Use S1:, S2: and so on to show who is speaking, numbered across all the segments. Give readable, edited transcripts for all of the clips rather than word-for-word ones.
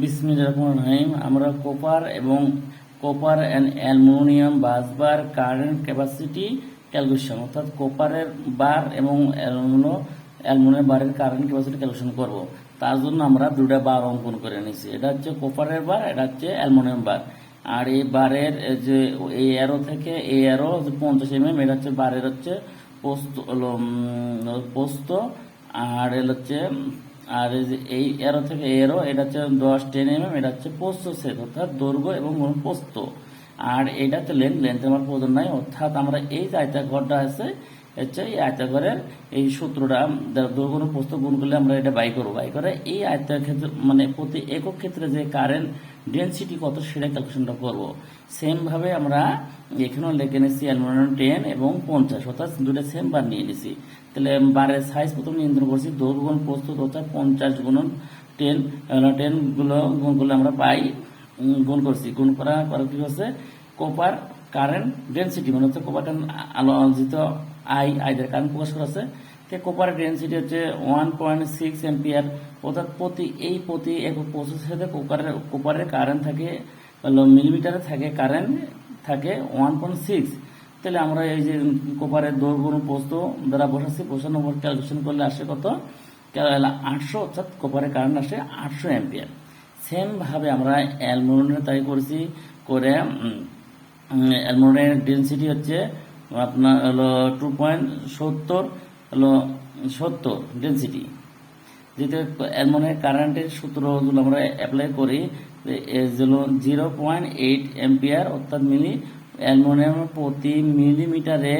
S1: বিসমিল্লাহির রহমানির রহিম। আমরা copper and aluminium বাসবার current capacity calculation, অর্থাৎ কপারের বার এবং অ্যালুমিনিয়াম বারের কারেন্ট ক্যাপাসিটি ক্যালকুলেশন করব। তার জন্য আমরা দুটা বার অঙ্কন করে নিয়েছি। এটা হচ্ছে কপারের বার, এটা হচ্ছে অ্যালুমিনিয়াম বার। আর এই বারের যে এই অ্যারো থেকে এই অ্যারো 50 mm, এটা হচ্ছে বারের হচ্ছে পোস্ত, আর এর হচ্ছে আর এই এরো থেকে এরো, এটা হচ্ছে 10-10 mm, এটা হচ্ছে পোস্ত সেট, অর্থাৎ দৈর্ঘ্য এবং পোস্ত। আর এটা হচ্ছে লেন্থ আমার প্রয়োজন নাই, অর্থাৎ আমরা এই যে আয়তাঘরটা আছে হচ্ছে এই আয়তাঘরের এই সূত্রটা দৈর্ঘ্য পোস্ত গুণ করলে আমরা এটা বাই করে এই আয়তার ক্ষেত্রে মানে প্রতি একক ক্ষেত্রে যে কারেন্ট ডেন্সিটি কত সেটা ক্যালকুলেশনটা করবো। সেম ভাবে আমরা এখানেও লিখে নিচ্ছি অ্যালুমিনিয়াম 10 এবং 50, অর্থাৎ দুটো সেম বার নিয়ে নিছি। তাহলে বারের সাইজ প্রথমে নিয়ন্ত্রণ করছি, দৈর্ঘ্য গুণ পোস্ত, অর্থাৎ 50 গুণন 10 গুলো গুণ করলে আমরা পাই, গুণ করছি। গুণ করা কি হচ্ছে কপার কারেন্ট ডেন্সিটি, মানে হচ্ছে কপার আলোচিত আইদের কারেন্ট প্রকাশ করা আছে। কপার ডেন্সিটি হচ্ছে 1.6 অ্যাম্পিয়ার, অর্থাৎ প্রতি একক প্রসেসের সাথে কপারের কারেন্ট থাকে মিলিমিটারে থাকে, কারেন্ট থাকে 1.6। তাহলে আমরা এই যে কপারের দৈর্ঘ্য পোস্ত দ্বারা বসাচ্ছি, বসানোর পর ক্যালকুলেশন করলে আসে কত 800, অর্থাৎ কপারের কারেন্ট আসে 800 অ্যাম্পিয়ার। সেম ভাবে আমরা অ্যালুমিনিয়ামের তাই করেছি করে অ্যালুমিনিয়ামের ডেন্সিটি হচ্ছে আপনার হলো 2.70 হলো 70 ডেন্সিটি। যেটা অ্যালুমিনিয়ামের কারেন্টের সূত্রগুলো আমরা অ্যাপ্লাই করি, হলো 0.8 অ্যাম্পিয়ার, অর্থাৎ অ্যালুমিনিয়াম প্রতি মিলিমিটারে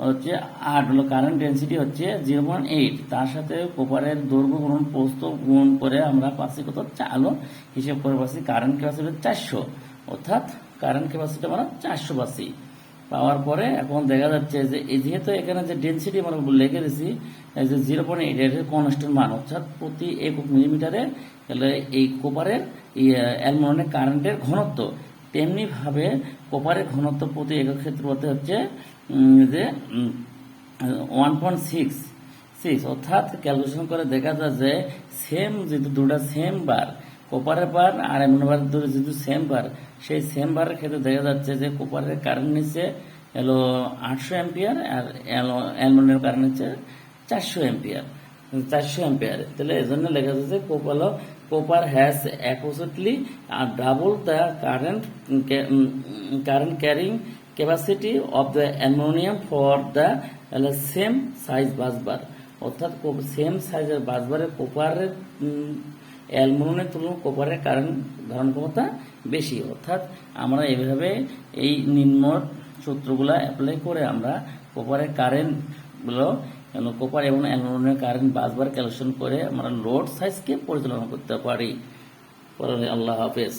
S1: হচ্ছে 8 হলো কারেন্ট ডেন্সিটি হচ্ছে 0.8। তার সাথে কপারের দৈর্ঘ্য গুণন পোস্ত গুণ করে আমরা পাচ্ছি কত চালো হিসেব করে পাচ্ছি কারেন্ট ক্যাপাসিটি 400, অর্থাৎ কারেন্ট ক্যাপাসিটি আমরা 400 পাচ্ছি। পাওয়ার পরে এখন দেখা যাচ্ছে যে যেহেতু এখানে যে ডেন্সিটি আমরা লিখে দিয়েছি যে 0.8 এর কনস্ট্যান্ট মান, অর্থাৎ প্রতি একক মিলিমিটারে এই কপারের অ্যালুমিনিয়ামের কারেন্টের ঘনত্ব, তেমনি ভাবে কপারের ঘনত্ব প্রতি একক ক্ষেত্রফলে হচ্ছে যে 1.6, অর্থাৎ ক্যালকুলেশন করে দেখা যায় যে সেম যেহেতু দুটা সেম বার, কপারের বার আর অ্যালুমিনিয়াম বার যেহেতু সেম বার, সেই সেম বারের ক্ষেত্রে দেখা যাচ্ছে যে কপারের কারেন্ট নিচ্ছে 800 অ্যাম্পিয়ার আর অ্যালুমিনিয়াম কারেন্ট নিচ্ছে 400 অ্যাম্পিয়ার। তাহলে এই জন্য লেখা যাচ্ছে copper has approximately double the current carrying capacity of the aluminum for the same size bus bar, অর্থাৎ সেম সাইজের বাসবারের কপারের অ্যালুমিনিয়ামের তুলনায় কপারের কারেন্ট ধারণ ক্ষমতা বেশি। অর্থাৎ আমরা এইভাবে এই নিম্ন সূত্রগুলা অ্যাপ্লাই করে আমরা কপারের কারেন্টগুলো কপার এবং অ্যালুমিনিয়ামের কারেন্ট বাসবার ক্যালকুলেশন করে আমরা লোড সাইজকে পরিচালনা করতে পারি। আল্লাহ হাফেজ।